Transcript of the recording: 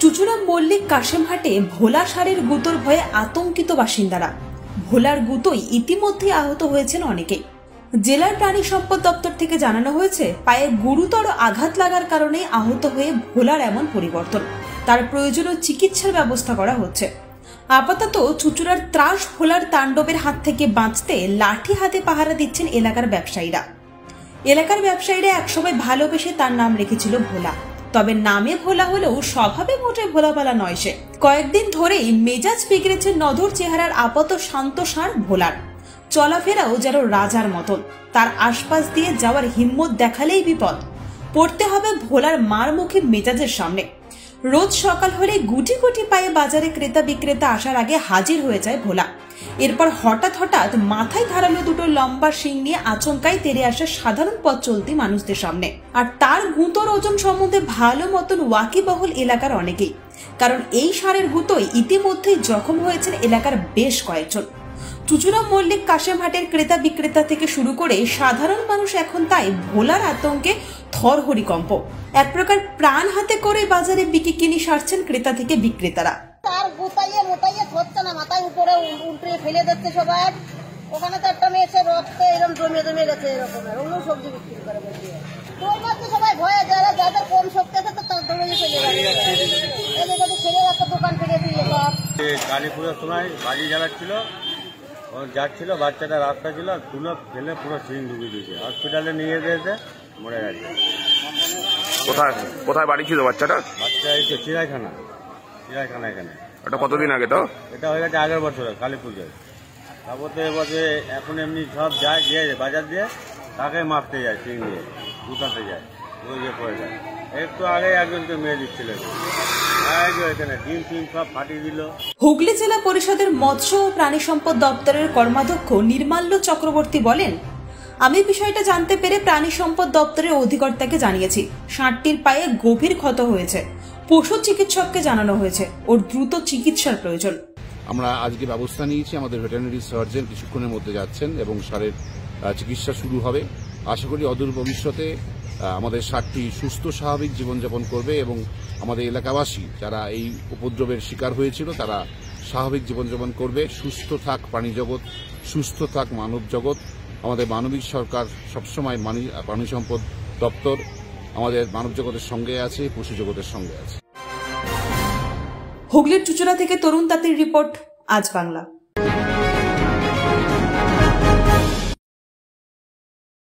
চুচুড়া মল্লিক কাশেমহাটে ভোলা ষাঁড়ের গুঁতোর ভয়ে আতঙ্কিত বাসিন্দারা। ভোলার গুঁতোয় ইতিমধ্যে আহত হয়েছেন অনেকেই। জেলার প্রাণী সম্পদ দপ্তর থেকে জানানো হয়েছে, পায়ে গুরুতর আঘাত লাগার কারণে আহত হয়ে ভোলার এমন পরিবর্তন। তার প্রয়োজনীয় চিকিৎসার ব্যবস্থা করা হচ্ছে। আপাতত চুচুড়ার ত্রাস ভোলার তাণ্ডবের হাত থেকে বাঁচতে লাঠি হাতে পাহারা দিচ্ছেন এলাকার ব্যবসায়ীরা। একসময় ভালোবেসে তার নাম রেখেছিল ভোলা। তবে নামে ভোলা হলেও স্বভাবে মোটে ভোলাবালা নয় সে। কয়েকদিন ধরেই মেজাজ বিগড়েছে নধর চেহারার আপাত শান্ত ষাঁড় ভোলার। চলাফেরাও যেন রাজার মতন। তার আশপাশ দিয়ে যাওয়ার হিম্মত দেখালেই বিপদ। পড়তে হবে ভোলার মারমুখী মেজাজের সামনে। রোজ সকাল হলে গুটি গুটি পায়ে বাজারে ক্রেতা বিক্রেতা আসার আগে হাজির হয়ে যায় ভোলা। এরপর হঠাৎ মাথায় ধারালো দুটো লম্বা শিং নিয়ে আচমকাই তেড়ে আসে সাধারণ পথ চলতি মানুষদের সামনে। আর তার গুঁতোর ওজন সম্বন্ধে ভালো মতন ওয়াকিবহল এলাকার অনেকেই। কারণ এই ষাঁড়ের গুঁতোয় ইতিমধ্যেই জখম হয়েছেন এলাকার বেশ কয়েকজন। চুচুড়া মল্লিক কাশেমহাটের ক্রেতা বিক্রেতা থেকে শুরু করে সাধারণ মানুষ এখন তাই ভোলার আতঙ্কে থরহরিকম্প। এক প্রকার প্রাণ হাতে করে বাজারে বিক্রি কিনি সারছেন ক্রেতা থেকে বিক্রেতারা। তার গোতাইয়ে মোটাইয়ে ধরছে না, মাথায় উপরে উল্টে ফেলে দিচ্ছে সবাই। ওখানে তো একটা মেয়ে রক্ত এরকম জমিয়ে গেছে, এরকমের ওগুলো সবজি বিক্রি করে বলছে। তোর মধ্যে সবাই ভয়ে, যাদের কম শক্তি আছে তো তার দৌড়ে চলে যাচ্ছে। এদের ছেলে একটা দোকান থেকে দিয়ে কালীপুরের সময় বাড়ি জ্বালাচ্ছিল, যাচ্ছিল, বাচ্চাটা রাস্তা ছিল, তুলে ফেলে পুরো সিং ঢুকিয়ে দিয়েছে। হসপিটালে নিয়ে গেছে, মরে গেছে। কোথায় বাড়ি ছিল বাচ্চাটা? বাচ্চা এই তো চিড়াইখানা এখানে। এটা কতদিন আগে? তো এটা হয়ে গেছে আগের বছর কালী পুজোয়। তারপর তো এবছর এখন এমনি সব যায় গিয়ে বাজার দিয়ে তাকে মারতে যায়, সিং দিয়ে গুটাতে যায়, ওই যে পড়ে যায়। একটু আগে একজনকে মেয়ে দিচ্ছিল, এখানে ডিম টিম সব ফাটিয়ে দিল। হুগলি জেলা পরিষদের মৎস্য ও প্রাণী সম্পদ দপ্তরের কর্মাধ্যক্ষ নির্মাল্য চক্রবর্তী বলেন, আমি বিষয়টা জানতে পেরে প্রাণী সম্পদ দপ্তরের অধিকর্তাকে জানিয়েছি। ষাঁড়টির পায়ে গভীর ক্ষত হয়েছে। পশু চিকিৎসককে জানানো হয়েছে, ওর দ্রুত চিকিৎসার প্রয়োজন। আমরা আজকে ব্যবস্থা নিয়েছি, আমাদের ভেটেরিনারি সার্জন কিছুক্ষণের মধ্যে যাচ্ছেন এবং ষাঁড়ের চিকিৎসা শুরু হবে। আশা করি অদূর ভবিষ্যতে আমাদের ষাঁড়টি সুস্থ স্বাভাবিক জীবনযাপন করবে এবং আমাদের এলাকাবাসী যারা এই উপদ্রবের শিকার হয়েছিল তারা স্বাভাবিক জীবনযাপন করবে। সুস্থ থাক প্রাণী জগৎ, সুস্থ থাক মানব জগৎ। আমাদের মানবিক সরকার সবসময় প্রাণী সম্পদ দপ্তর আমাদের মানব জগতের সঙ্গে আছে, পশু জগতের সঙ্গে আছে। হুগলির চুচুড়া থেকে তরুণ তাঁতির রিপোর্ট, আজ বাংলা।